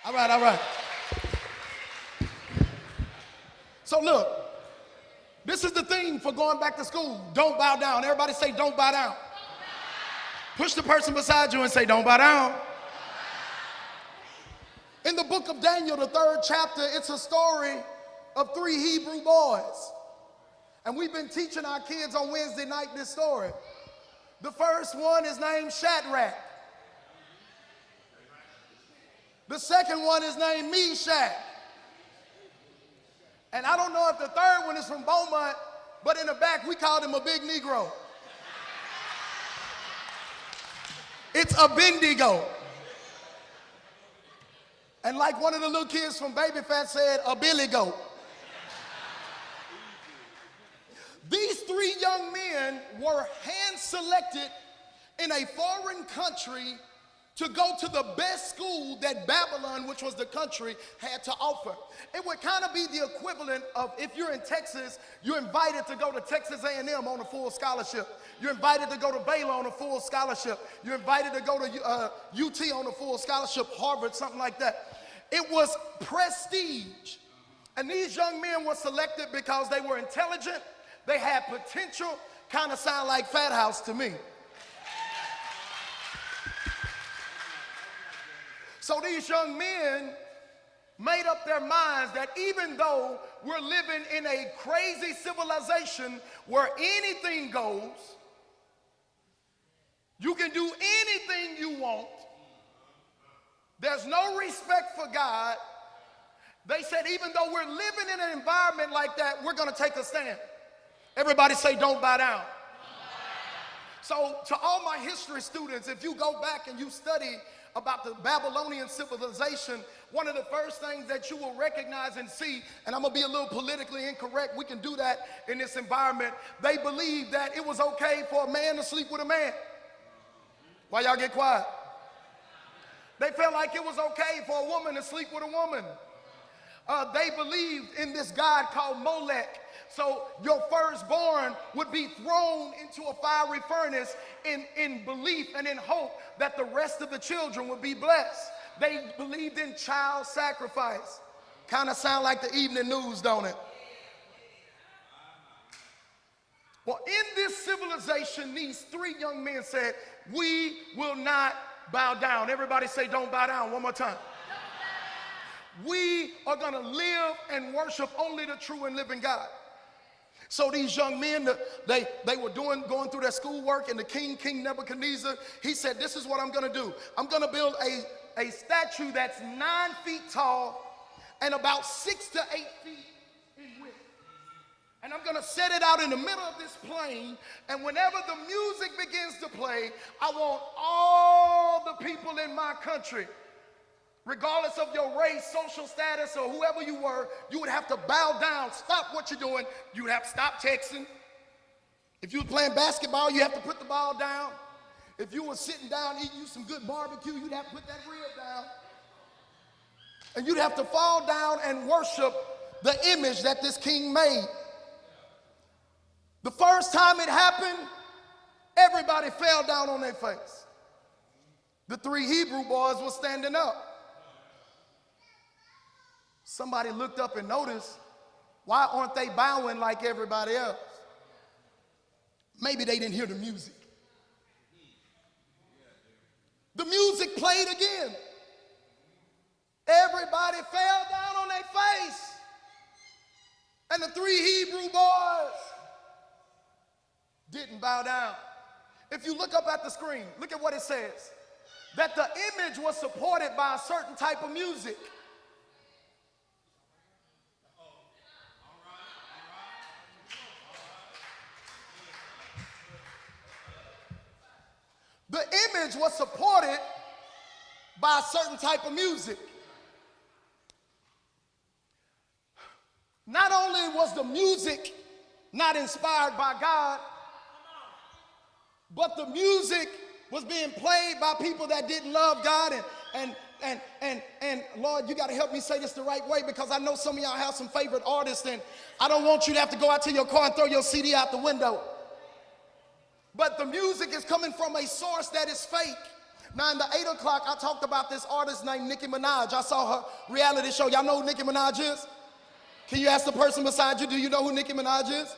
All right, all right. So look, this is the theme for going back to school. Don't bow down. Everybody say, don't bow down. Push the person beside you and say, don't bow down. In the book of Daniel, the 3rd chapter, it's a story of 3 Hebrew boys. And we've been teaching our kids on Wednesday night this story. The first one is named Shadrach. The second one is named Meshach. And I don't know if the third one is from Beaumont, but in the back we called him a big Negro. It's Abednego. And like one of the little kids from Baby Fat said, a Billy Goat. These 3 young men were hand-selected in a foreign country to go to the best school that Babylon, which was the country, had to offer. It would kind of be the equivalent of if you're in Texas, you're invited to go to Texas A&M on a full scholarship. You're invited to go to Baylor on a full scholarship. You're invited to go to UT on a full scholarship, Harvard, something like that. It was prestige. And these young men were selected because they were intelligent, they had potential, kind of sound like Fat House to me. So these young men made up their minds that even though we're living in a crazy civilization where anything goes, you can do anything you want, there's no respect for God, they said even though we're living in an environment like that, we're going to take a stand. Everybody say, don't bow down. So to all my history students, if you go back and you study about the Babylonian civilization, one of the first things that you will recognize and see, and I'm gonna be a little politically incorrect, we can do that in this environment, they believed that it was okay for a man to sleep with a man. Why y'all get quiet? They felt like it was okay for a woman to sleep with a woman. They believed in this god called Molech. So your firstborn would be thrown into a fiery furnace in belief and in hope that the rest of the children would be blessed. They believed in child sacrifice. Kind of sound like the evening news, don't it? Well, in this civilization, these 3 young men said, we will not bow down. Everybody say, don't bow down. One more time. We are going to live and worship only the true and living God. So these young men, they were going through their schoolwork, and the king Nebuchadnezzar, he said, this is what I'm going to do. I'm going to build a statue that's 9 feet tall and about 6 to 8 feet in width. And I'm going to set it out in the middle of this plain, and whenever the music begins to play, I want all the people in my country, regardless of your race, social status, or whoever you were, you would have to bow down, stop what you're doing. You would have to stop texting. If you were playing basketball, you have to put the ball down. If you were sitting down eating you some good barbecue, you'd have to put that rib down. And you'd have to fall down and worship the image that this king made. The first time it happened, everybody fell down on their face. The 3 Hebrew boys were standing up. Somebody looked up and noticed, why aren't they bowing like everybody else? Maybe they didn't hear the music. The music played again. Everybody fell down on their face. And the 3 Hebrew boys didn't bow down. If you look up at the screen, look at what it says. That the image was supported by a certain type of music. The image was supported by a certain type of music. Not only was the music not inspired by God, but the music was being played by people that didn't love God. And Lord, you got to help me say this the right way, because I know some of y'all have some favorite artists, and I don't want you to have to go out to your car and throw your CD out the window. But the music is coming from a source that is fake. Now, in the 8 o'clock, I talked about this artist named Nicki Minaj. I saw her reality show. Y'all know who Nicki Minaj is? Can you ask the person beside you, do you know who Nicki Minaj is?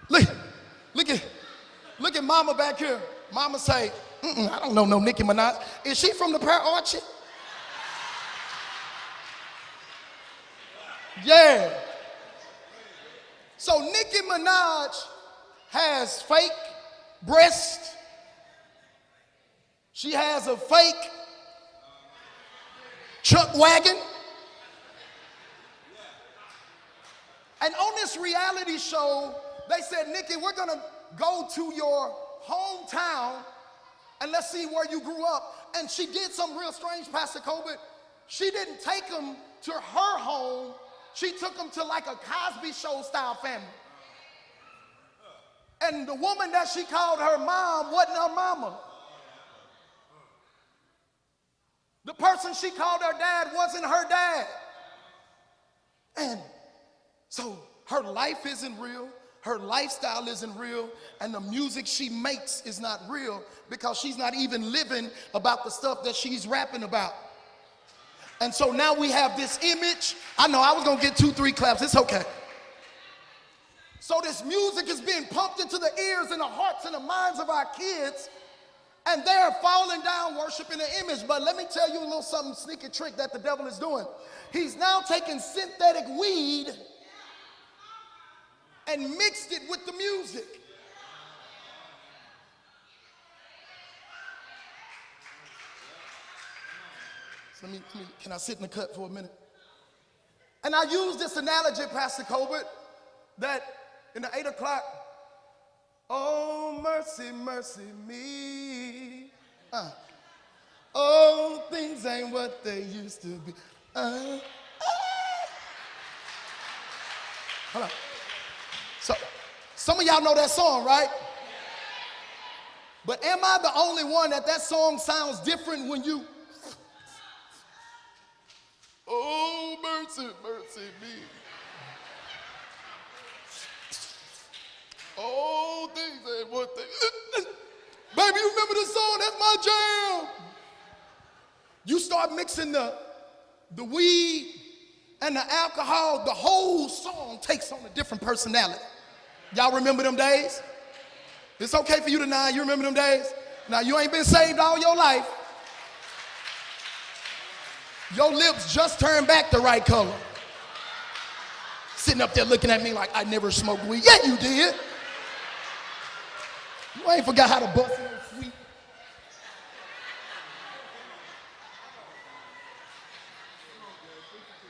Look at mama back here. Mama say, I don't know no Nicki Minaj. Is she from the Prayer Orchard? Yeah. So Nicki Minaj has fake breasts. She has a fake chuck wagon. And on this reality show, they said, Nicki, we're gonna go to your hometown and let's see where you grew up. And she did something real strange, Pastor Colbert. She didn't take them to her home. She took them to like a Cosby Show style family. And the woman that she called her mom wasn't her mama. The person she called her dad wasn't her dad. And so her life isn't real, her lifestyle isn't real, and the music she makes is not real because she's not even living about the stuff that she's rapping about. And so now we have this image. I know I was gonna get 2-3 claps, it's okay. So this music is being pumped into the ears and the hearts and the minds of our kids, and they're falling down worshiping the image. But let me tell you a little something sneaky trick that the devil is doing. He's now taking synthetic weed and mixed it with the music. So can I sit in the cut for a minute? And I use this analogy, Pastor Colbert, that in the 8 o'clock, oh, mercy, mercy me. Oh, things ain't what they used to be. Hold on. So, some of y'all know that song, right? But am I the only one that song sounds different when you, oh, mercy, mercy me. Oh, things ain't what they, baby, you remember this song? That's my jam. You start mixing the weed and the alcohol, the whole song takes on a different personality. Y'all remember them days? It's okay for you to nod. You remember them days? Now, you ain't been saved all your life. Your lips just turned back the right color. Sitting up there looking at me like I never smoked weed. Yeah, you did. You ain't forgot how to bust in sweet.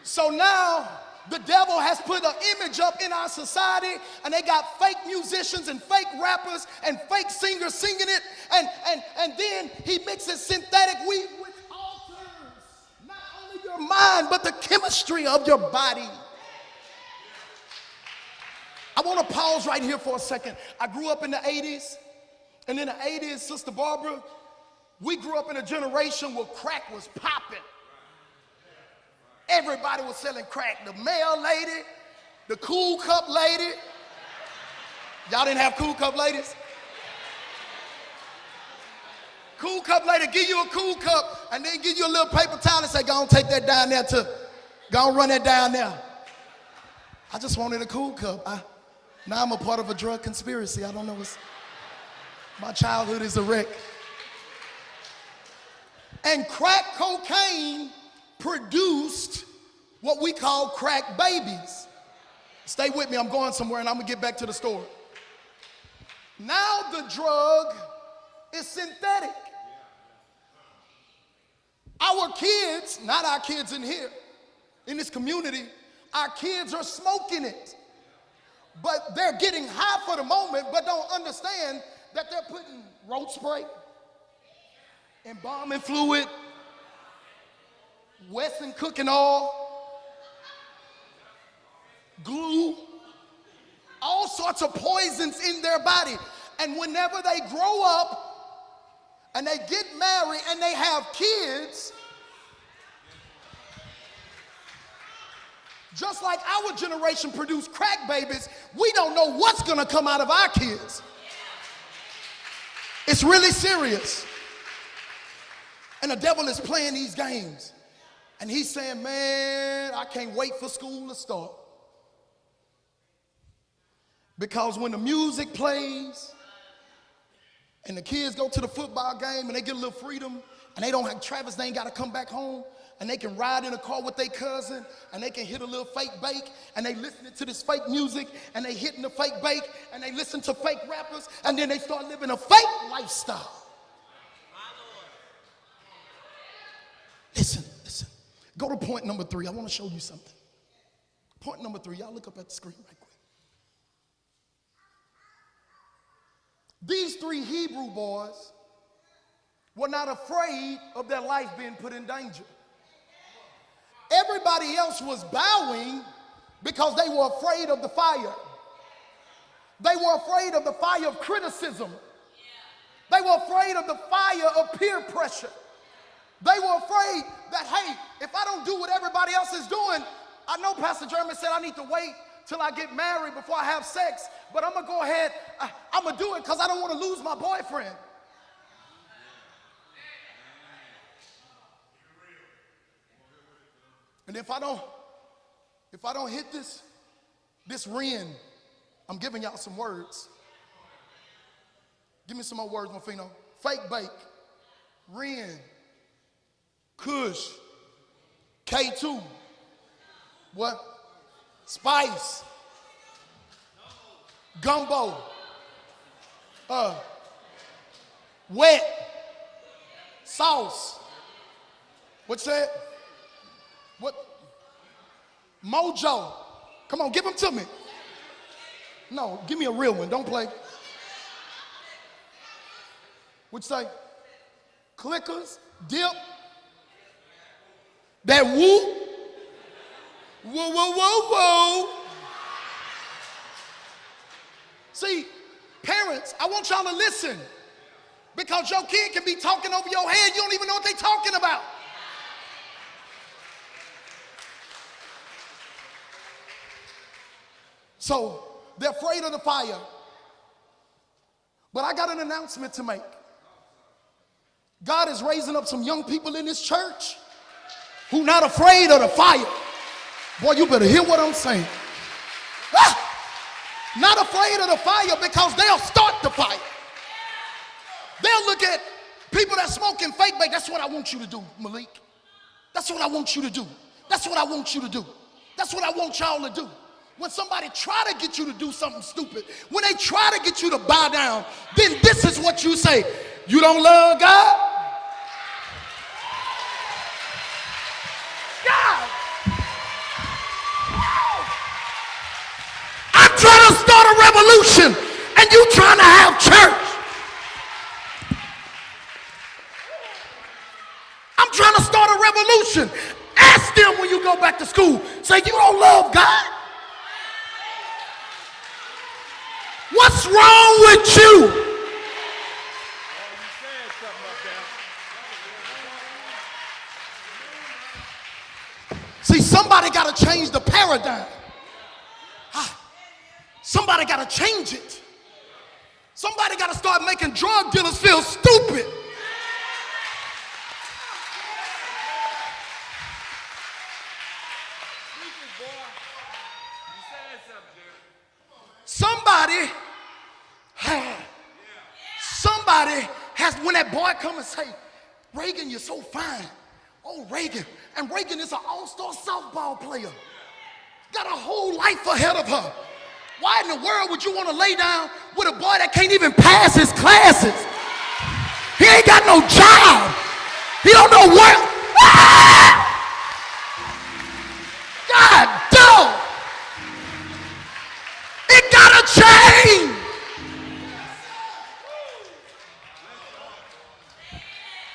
So now the devil has put an image up in our society, and they got fake musicians and fake rappers and fake singers singing it, and then he mixes synthetic weed, which alters not only your mind but the chemistry of your body. I want to pause right here for a second. I grew up in the 80s, and in the 80s, Sister Barbara, we grew up in a generation where crack was popping. Everybody was selling crack. The mail lady, the cool cup lady. Y'all didn't have cool cup ladies? Cool cup lady, give you a cool cup and then give you a little paper towel and say, go on, take that down there go on, run that down there. I just wanted a cool cup. Now I'm a part of a drug conspiracy. I don't know my childhood is a wreck. And crack cocaine produced what we call crack babies. Stay with me, I'm going somewhere and I'm gonna get back to the story. Now the drug is synthetic. Our kids, not our kids in here, in this community, our kids are smoking it. But they're getting high for the moment, but don't understand that they're putting road spray, embalming fluid, Wesson cooking oil, glue, all sorts of poisons in their body. And whenever they grow up and they get married and they have kids, just like our generation produced crack babies, we don't know what's gonna come out of our kids. It's really serious. And the devil is playing these games. And he's saying, man, I can't wait for school to start. Because when the music plays and the kids go to the football game and they get a little freedom and they don't have Travis, they ain't got to come back home, and they can ride in a car with their cousin and they can hit a little fake bake and they listening to this fake music and they hitting the fake bake and they listen to fake rappers and then they start living a fake lifestyle. Listen. Go to point number 3. I want to show you something. Point number 3. Y'all look up at the screen right quick. These 3 Hebrew boys were not afraid of their life being put in danger. Everybody else was bowing because they were afraid of the fire. They were afraid of the fire of criticism. They were afraid of the fire of peer pressure. They were afraid that, hey, if I don't do what everybody else is doing, I know Pastor Jeremy said I need to wait till I get married before I have sex, but I'm going to go ahead, I'm going to do it because I don't want to lose my boyfriend. And if I don't hit this ring, I'm giving y'all some words. Give me some more words, Mofino. Fake bake, ring, Kush, K2, what? Spice, gumbo, wet, sauce. What's that? What? Mojo. Come on, give them to me. No, give me a real one. Don't play. What'd you say? Clickers, dip. That woo. Whoa, whoa, whoa, whoa. See, parents, I want y'all to listen, because your kid can be talking over your head. You don't even know what they're talking about. So they're afraid of the fire. But I got an announcement to make. God is raising up some young people in this church who not afraid of the fire. Boy, you better hear what I'm saying. Not afraid of the fire, because they'll start the fire. They'll look at people that smoking fake bake. That's what I want you to do, Malik. That's what I want you to do. That's what I want you to do. That's what I want y'all to do. When somebody try to get you to do something stupid, when they try to get you to bow down, then this is what you say. You don't love God? God! I'm trying to start a revolution, and you trying to have church. I'm trying to start a revolution. Ask them when you go back to school. Say, you don't love God? What's wrong with you? See, somebody got to change the paradigm. Somebody got to change it. Somebody got to start making drug dealers feel stupid. Somebody has, when that boy come and say, Reagan, you're so fine. Oh, Reagan. And Reagan is an all-star softball player. Got a whole life ahead of her. Why in the world would you want to lay down with a boy that can't even pass his classes? He ain't got no job. He don't know what. God, dog. It gotta change.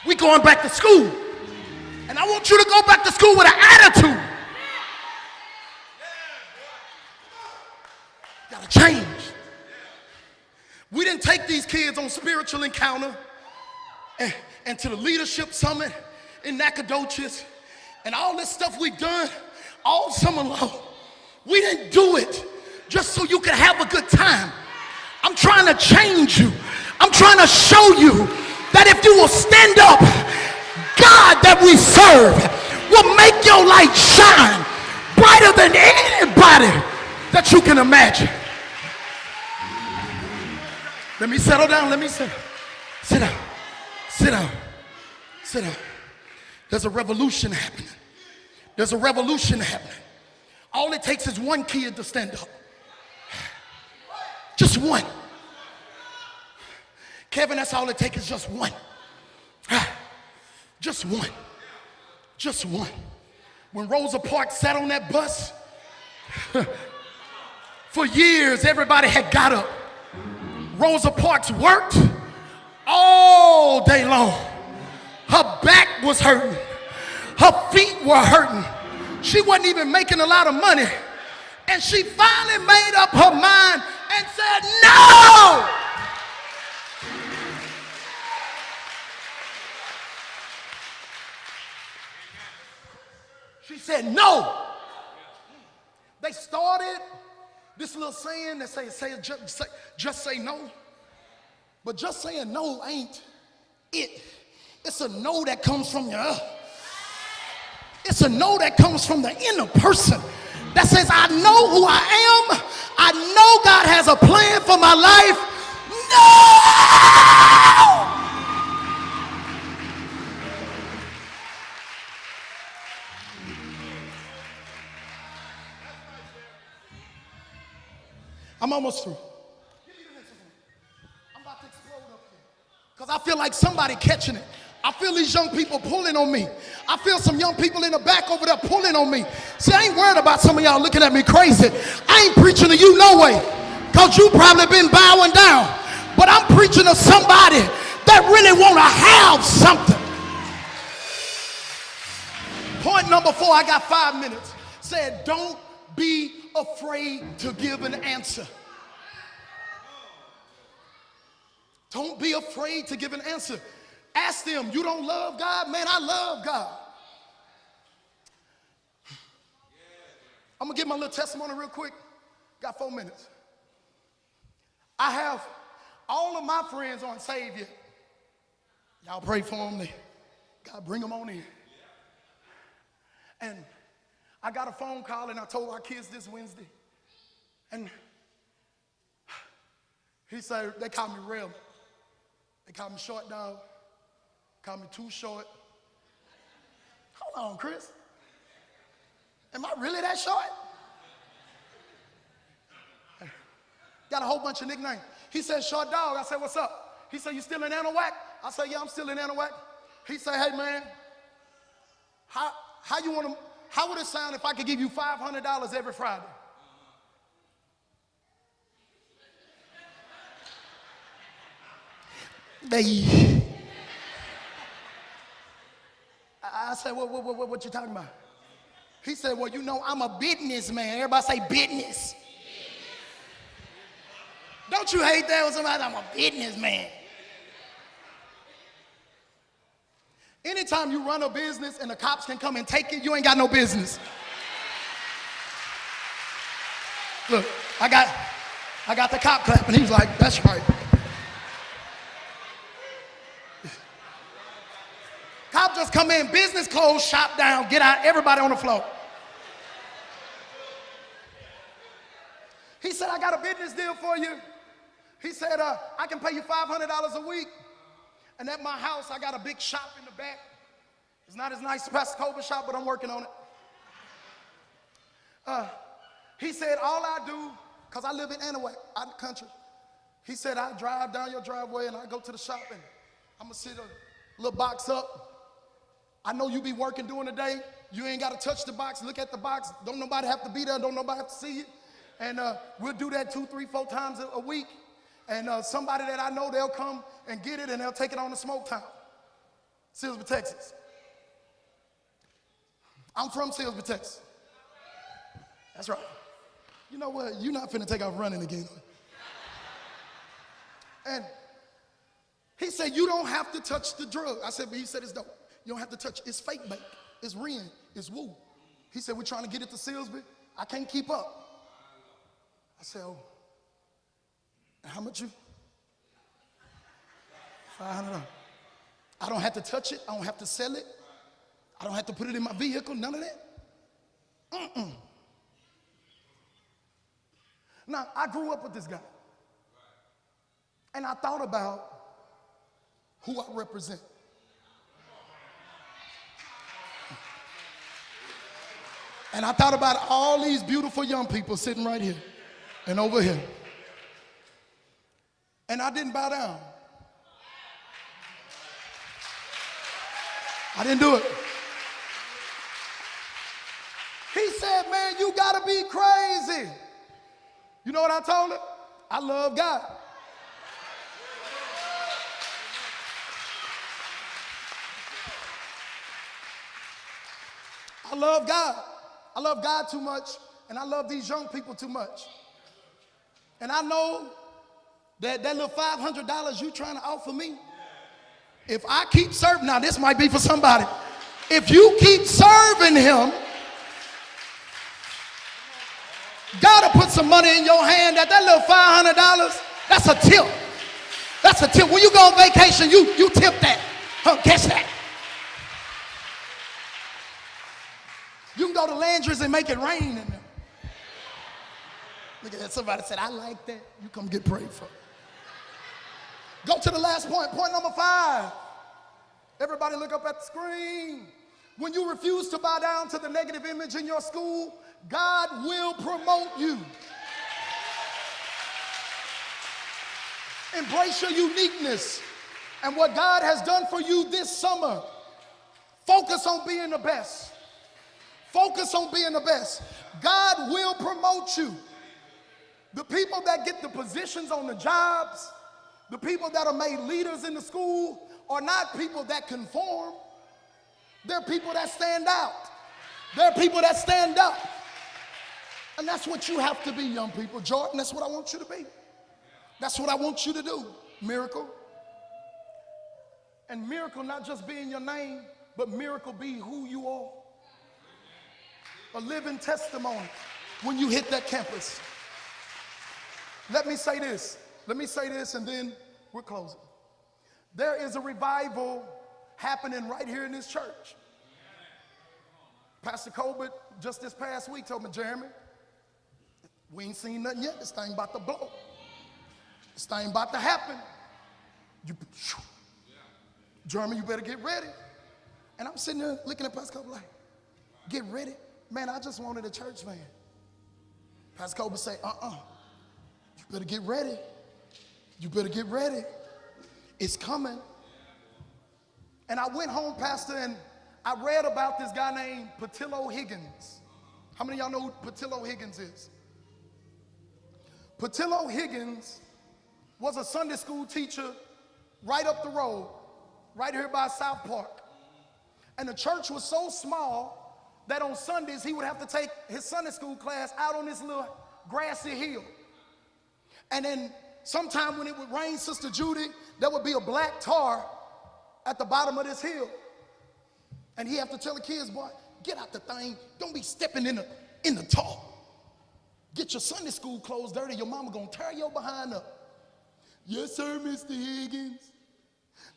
We going back to school. And I want you to go back to school with an attitude. Gotta change. We didn't take these kids on spiritual encounter and to the leadership summit in Nacogdoches and all this stuff we've done all summer long. We didn't do it just so you could have a good time. I'm trying to change you. I'm trying to show you that if you will stand up, God that we serve will make your light shine brighter than anybody that you can imagine. Let me settle down. Let me sit down. Sit down. Sit down. There's a revolution happening. There's a revolution happening. All it takes is one kid to stand up. Just one. Kevin, that's all it takes is just one. Just one. Just one. When Rosa Parks sat on that bus, for years everybody had got up. Rosa Parks worked all day long. Her back was hurting. Her feet were hurting. She wasn't even making a lot of money. And she finally made up her mind and said, no! She said, no. They started this little saying that just say no. But just saying no ain't it. It's a no that comes from your, it's a no that comes from the inner person that says, I know who I am. I know God has a plan for my life. No! I'm almost through. I'm about to explode up here. Because I feel like somebody catching it. I feel these young people pulling on me. I feel some young people in the back over there pulling on me. See, I ain't worried about some of y'all looking at me crazy. I ain't preaching to you no way. Because you probably been bowing down. But I'm preaching to somebody that really want to have something. Point number 4, I got 5 minutes. Said, don't be afraid to give an answer. Don't be afraid to give an answer. Ask them, you don't love God? Man, I love God. I'm going to give my little testimony real quick. Got 4 minutes. I have all of my friends aren't saved yet. Y'all pray for them. God, bring them on in. And I got a phone call and I told our kids this Wednesday. And he said, they call me Reb. They call me Short Dog. Call me Too Short. Hold on, Chris. Am I really that short? Got a whole bunch of nicknames. He said, Short Dog. I said, what's up? He said, you still in Anahuac? I said, yeah, I'm still in Anahuac. He said, hey, man, how would it sound if I could give you $500 every Friday? I said, what you talking about? He said, well, you know, I'm a businessman. Everybody say business. Don't you hate that when somebody, I'm a businessman? Anytime you run a business and the cops can come and take it, you ain't got no business. Look, I got the cop clapping. He was like, that's right. Cop just come in, business closed, shop down, get out, everybody on the floor. He said, I got a business deal for you. He said, I can pay you $500 a week. And at my house, I got a big shop in the back. It's not as nice as Pastor Colbert's shop, but I'm working on it. He said, all I do, because I live in Anahuac, out in the country. He said, I drive down your driveway and I go to the shop and I'm going to sit a little box up. I know you be working during the day. You ain't got to touch the box, look at the box. Don't nobody have to be there. Don't nobody have to see it. And we'll do that 2, 3, 4 times a week. And somebody that I know, they'll come and get it and they'll take it on the smoke town. Silsbee, Texas. I'm from Silsbee, Texas. That's right. You know what? You're not finna take off running again. And he said, you don't have to touch the drug. I said, but he said it's dope. You don't have to touch it. It's fake bake. It's Ren. It's Woo. He said, we're trying to get it to Silsbee. I can't keep up. I said, oh, how much you? $500. I don't have to touch it. I don't have to sell it. I don't have to put it in my vehicle. None of that. Now, I grew up with this guy. And I thought about who I represent. And I thought about all these beautiful young people sitting right here and over here. And I didn't bow down. I didn't do it. He said, man, you gotta be crazy. You know what I told him? I love God. I love God. I love God too much, and I love these young people too much. And I know that little $500 you trying to offer me, if I keep serving, now this might be for somebody. If you keep serving him, God will put some money in your hand. That little $500, that's a tip. That's a tip. When you go on vacation, you tip that. Catch that. You can go to Landry's and make it rain in them. Look at that. Somebody said, I like that. You come get prayed for. Go to the last point. Point number 5. Everybody look up at the screen. When you refuse to bow down to the negative image in your school, God will promote you. Embrace your uniqueness and what God has done for you this summer. Focus on being the best. Focus on being the best. God will promote you. The people that get the positions on the jobs, the people that are made leaders in the school are not people that conform. They're people that stand out. They're people that stand up. And that's what you have to be, young people. Jordan, that's what I want you to be. That's what I want you to do, Miracle. And Miracle not just be in your name, but Miracle be who you are. A living testimony when you hit that campus. Let me say this and then we're closing. There is a revival happening right here in this church. Pastor Colbert just this past week told me, Jeremy, we ain't seen nothing yet. This thing about to blow. This thing about to happen. Jeremy, you better get ready. And I'm sitting there looking at Pastor Colbert like, get ready? Man, I just wanted a church van. Pastor Colbert say, you better get ready. You better get ready. It's coming. And I went home, Pastor, and I read about this guy named Patillo Higgins. How many of y'all know who Patillo Higgins is? Patillo Higgins was a Sunday school teacher right up the road, right here by South Park. And the church was so small that on Sundays he would have to take his Sunday school class out on this little grassy hill. And then sometime when it would rain, Sister Judy, there would be a black tar at the bottom of this hill. And he have to tell the kids, boy, get out the thing. Don't be stepping in the tar. Get your Sunday school clothes dirty. Your mama gonna tear your behind up. Yes, sir, Mr. Higgins.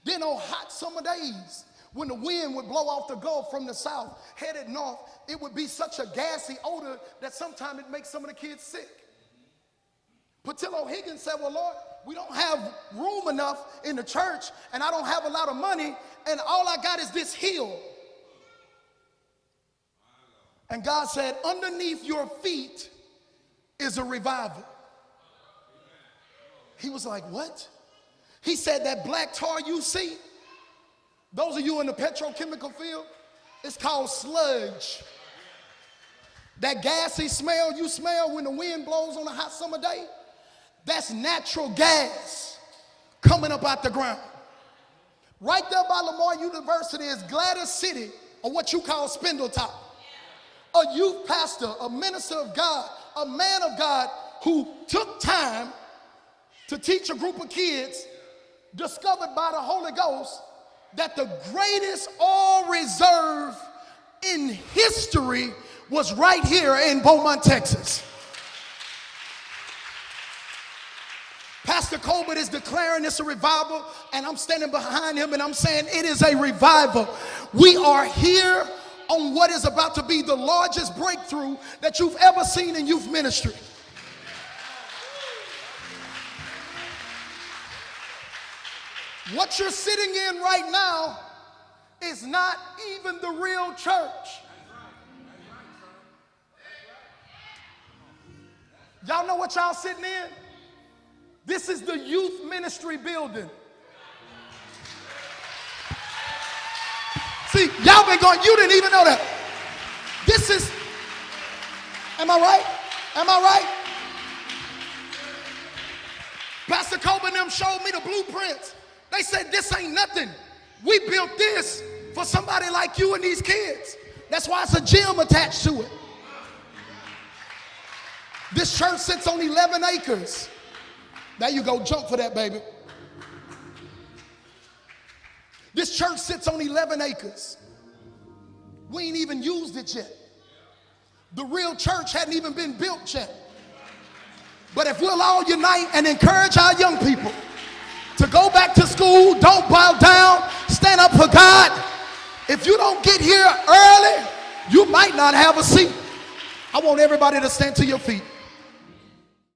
Then on hot summer days, when the wind would blow off the Gulf from the south, headed north, it would be such a gassy odor that sometimes it makes some of the kids sick. Patillo Higgins said, well, Lord, we don't have room enough in the church, and I don't have a lot of money, and all I got is this hill. And God said, underneath your feet is a revival. He was like, what? He said, that black tar you see, those of you in the petrochemical field, it's called sludge. That gassy smell you smell when the wind blows on a hot summer day, that's natural gas coming up out the ground. Right there by Lamar University is Gladys City, or what you call Spindletop. A youth pastor, a minister of God, a man of God who took time to teach a group of kids, discovered by the Holy Ghost that the greatest oil reserve in history was right here in Beaumont, Texas. Pastor Colbert is declaring it's a revival, and I'm standing behind him and I'm saying it is a revival. We are here on what is about to be the largest breakthrough that you've ever seen in youth ministry. What you're sitting in right now is not even the real church. Y'all know what y'all sitting in? This is the youth ministry building. See, y'all been going, you didn't even know that. This is, am I right? Am I right? Pastor Colbert and them showed me the blueprints. They said, this ain't nothing. We built this for somebody like you and these kids. That's why it's a gym attached to it. This church sits on 11 acres. There you go, jump for that, baby. This church sits on 11 acres. We ain't even used it yet. The real church hadn't even been built yet. But if we'll all unite and encourage our young people to go back to school, don't bow down, stand up for God. If you don't get here early, you might not have a seat. I want everybody to stand to your feet.